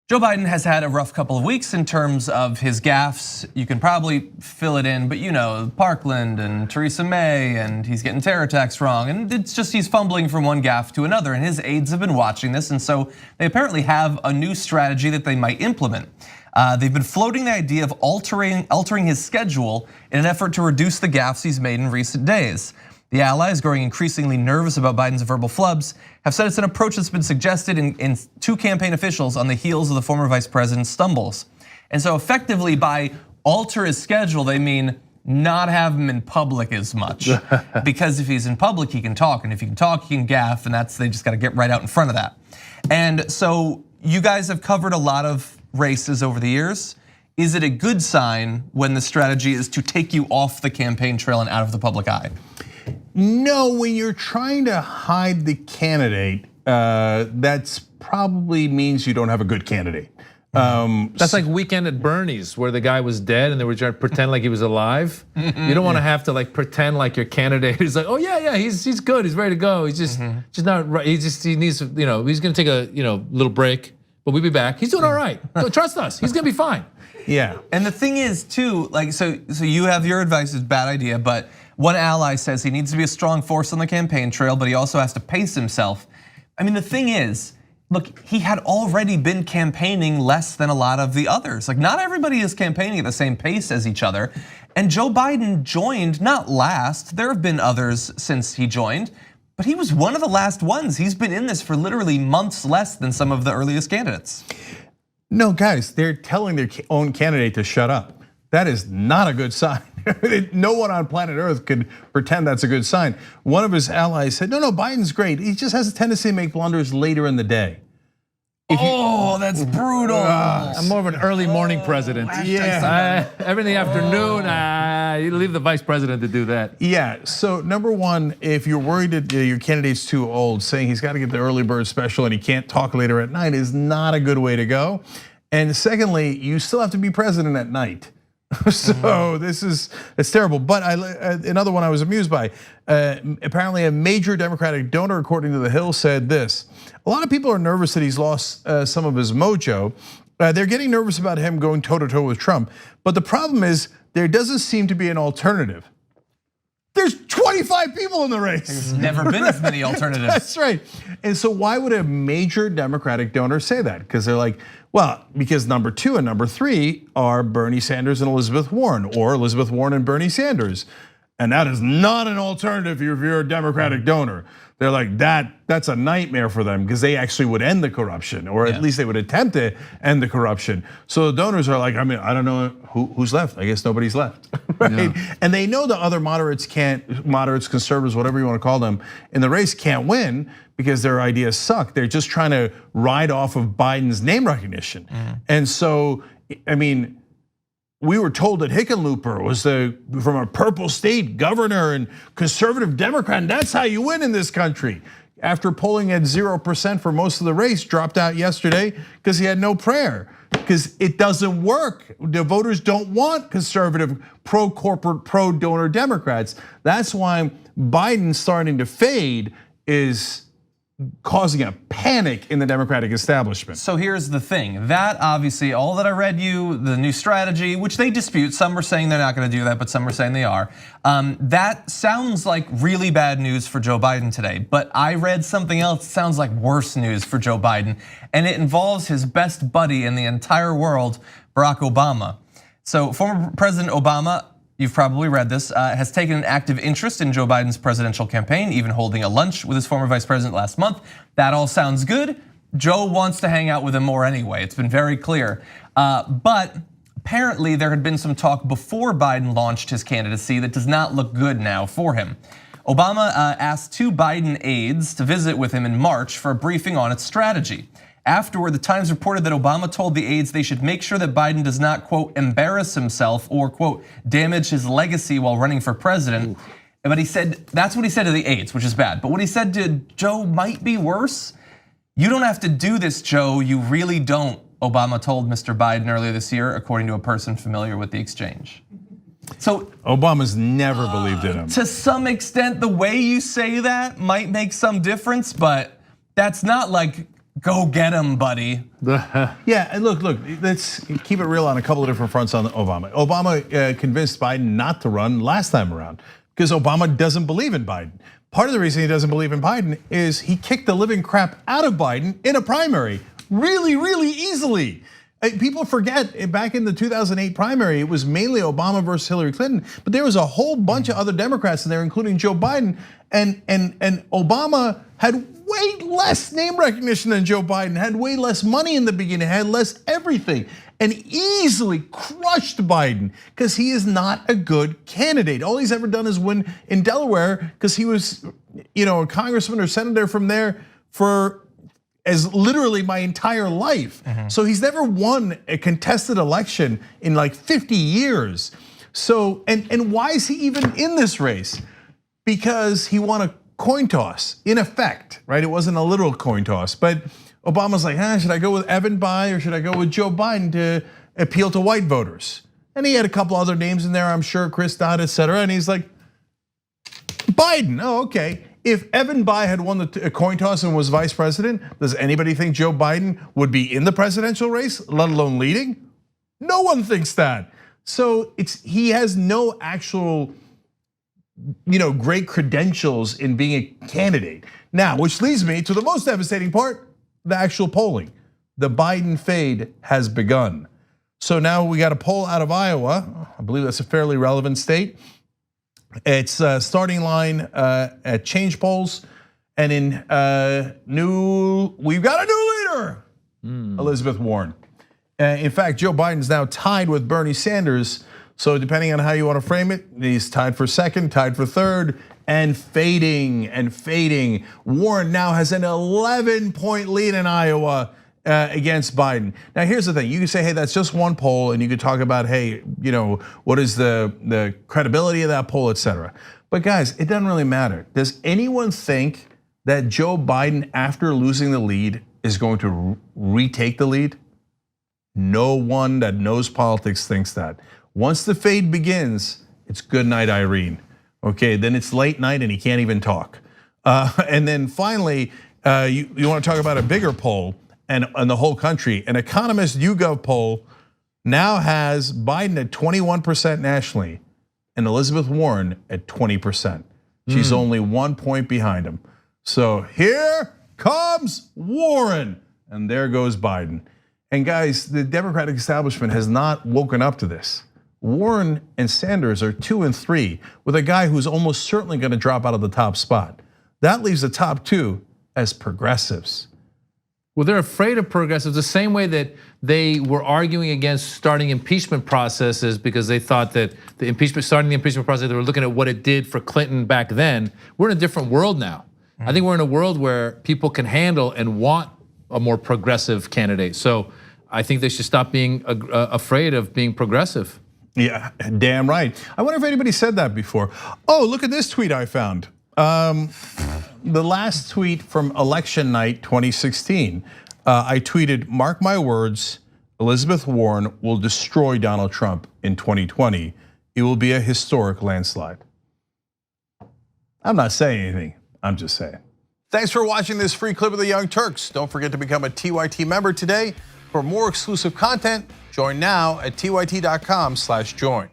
Joe Biden has had a rough couple of weeks in terms of his gaffes. You can probably fill it in, but you know, Parkland and Theresa May, and he's getting terror attacks wrong. And it's just he's fumbling from one gaffe to another, and his aides have been watching this. And so they apparently have a new strategy that they might implement. They've been floating the idea of altering his schedule in an effort to reduce the gaffes he's made in recent days. The allies, growing increasingly nervous about Biden's verbal flubs, have said it's an approach that's been suggested in two campaign officials on the heels of the former vice president's stumbles. And so effectively by alter his schedule, they mean not have him in public as much. Because if he's in public, he can talk, and if he can talk, he can gaffe, and they just gotta get right out in front of that. And so you guys have covered a lot of races over the years. Is it a good sign when the strategy is to take you off the campaign trail and out of the public eye? No, when you're trying to hide the candidate, that's probably means you don't have a good candidate. That's like Weekend at Bernie's, where the guy was dead and they were trying to pretend like he was alive. You don't want to have to like pretend like your candidate is like, oh yeah, he's good, he's ready to go. He's just not right. He needs, he's gonna take a little break, but we'll be back. He's doing all right. Trust us, he's gonna be fine. Yeah. And the thing is too, like so you have your advice is bad idea, but one ally says he needs to be a strong force on the campaign trail, but he also has to pace himself. I mean, the thing is, look, he had already been campaigning less than a lot of the others. Like not everybody is campaigning at the same pace as each other. And Joe Biden joined, not last, there have been others since he joined, but he was one of the last ones. He's been in this for literally months less than some of the earliest candidates. No, guys, they're telling their own candidate to shut up. That is not a good sign. No one on planet Earth could pretend that's a good sign. One of his allies said, no, Biden's great. He just has a tendency to make blunders later in the day. That's brutal. I'm more of an early morning president. Yeah. Every in the afternoon, you leave the vice president to do that. Yeah, so number one, if you're worried that your candidate's too old, saying he's got to get the early bird special and he can't talk later at night is not a good way to go. And secondly, you still have to be president at night. So it's terrible. But another one I was amused by. Apparently, a major Democratic donor, according to The Hill, said this: a lot of people are nervous that he's lost some of his mojo. They're getting nervous about him going toe to toe with Trump. But the problem is there doesn't seem to be an alternative. There's 25 people in the race. There's never been as many alternatives. That's right. And so why would a major Democratic donor say that? Because they're like, well, because number 2 and number 3 are Bernie Sanders and Elizabeth Warren, or Elizabeth Warren and Bernie Sanders. And that is not an alternative if you're a Democratic donor. They're like, that's a nightmare for them because they actually would end the corruption, or at least they would attempt to end the corruption. So the donors are like, I mean, I don't know who's left. I guess nobody's left, right? Yeah. And they know the other moderates, conservatives, whatever you want to call them, in the race can't win because their ideas suck. They're just trying to ride off of Biden's name recognition. And so, I mean, we were told that Hickenlooper was from a purple state governor and conservative Democrat, and that's how you win in this country. After polling at 0% for most of the race, dropped out yesterday because he had no prayer. Because it doesn't work. The voters don't want conservative, pro-corporate, pro-donor Democrats. That's why Biden starting to fade is causing a panic in the Democratic establishment. So here's the thing, that obviously all that I read you, the new strategy, which they dispute, some are saying they're not gonna do that, but some are saying they are. That sounds like really bad news for Joe Biden today, but I read something else that sounds like worse news for Joe Biden, and it involves his best buddy in the entire world, Barack Obama. So former President Obama, you've probably read this, has taken an active interest in Joe Biden's presidential campaign, even holding a lunch with his former vice president last month. That all sounds good. Joe wants to hang out with him more anyway, it's been very clear. But apparently there had been some talk before Biden launched his candidacy that does not look good now for him. Obama asked 2 Biden aides to visit with him in March for a briefing on its strategy. Afterward, the Times reported that Obama told the aides they should make sure that Biden does not, quote, embarrass himself or, quote, damage his legacy while running for president. But he said, that's what he said to the aides, which is bad. But what he said to Joe might be worse. You don't have to do this, Joe, you really don't, Obama told Mr. Biden earlier this year, according to a person familiar with the exchange. So Obama's never believed in him. To some extent, the way you say that might make some difference, but that's not like Go get him, buddy. Yeah, and look, let's keep it real on a couple of different fronts on Obama. Obama convinced Biden not to run last time around because Obama doesn't believe in Biden. Part of the reason he doesn't believe in Biden is he kicked the living crap out of Biden in a primary really, really easily. People forget back in the 2008 primary, it was mainly Obama versus Hillary Clinton, but there was a whole bunch of other Democrats in there, including Joe Biden, and Obama had way less name recognition than Joe Biden, had way less money in the beginning, had less everything, and easily crushed Biden because he is not a good candidate. All he's ever done is win in Delaware because he was, a congressman or senator from there for as literally my entire life. So he's never won a contested election in like 50 years. So, and why is he even in this race? Because he won a coin toss, in effect, right? It wasn't a literal coin toss, but Obama's like, should I go with Evan Bayh or should I go with Joe Biden to appeal to white voters? And he had a couple other names in there, I'm sure, Chris Dodd, et cetera. And he's like, Biden, oh, okay. If Evan Bayh had won the coin toss and was vice president, does anybody think Joe Biden would be in the presidential race, let alone leading? No one thinks that. So he has no actual, great credentials in being a candidate. Now, which leads me to the most devastating part, the actual polling. The Biden fade has begun. So now we got a poll out of Iowa. I believe that's a fairly relevant state. It's starting line at Change Polls, and we've got a new leader, Elizabeth Warren. In fact, Joe Biden's now tied with Bernie Sanders. So depending on how you want to frame it, he's tied for second, tied for third, and fading and fading. Warren now has an 11-point lead in Iowa against Biden. Now here's the thing, you can say, hey, that's just one poll, and you could talk about, hey, what is the credibility of that poll, et cetera. But guys, it doesn't really matter. Does anyone think that Joe Biden, after losing the lead, is going to retake the lead? No one that knows politics thinks that. Once the fade begins, it's good night, Irene. Okay, then it's late night and he can't even talk. And then finally, you want to talk about a bigger poll and the whole country. An Economist YouGov poll now has Biden at 21% nationally and Elizabeth Warren at 20%. She's only 1 point behind him. So here comes Warren, and there goes Biden. And guys, the Democratic establishment has not woken up to this. Warren and Sanders are 2 and 3 with a guy who's almost certainly going to drop out of the top spot. That leaves the top 2 as progressives. Well, they're afraid of progressives the same way that they were arguing against starting impeachment processes because they thought that starting the impeachment process, they were looking at what it did for Clinton back then. We're in a different world now. I think we're in a world where people can handle and want a more progressive candidate. So I think they should stop being afraid of being progressive. Yeah, damn right. I wonder if anybody said that before. Oh, look at this tweet I found. The last tweet from election night 2016, I tweeted, mark my words, Elizabeth Warren will destroy Donald Trump in 2020. It will be a historic landslide. I'm not saying anything, I'm just saying. Thanks for watching this free clip of the Young Turks. Don't forget to become a TYT member today. For more exclusive content, join now at tyt.com/join.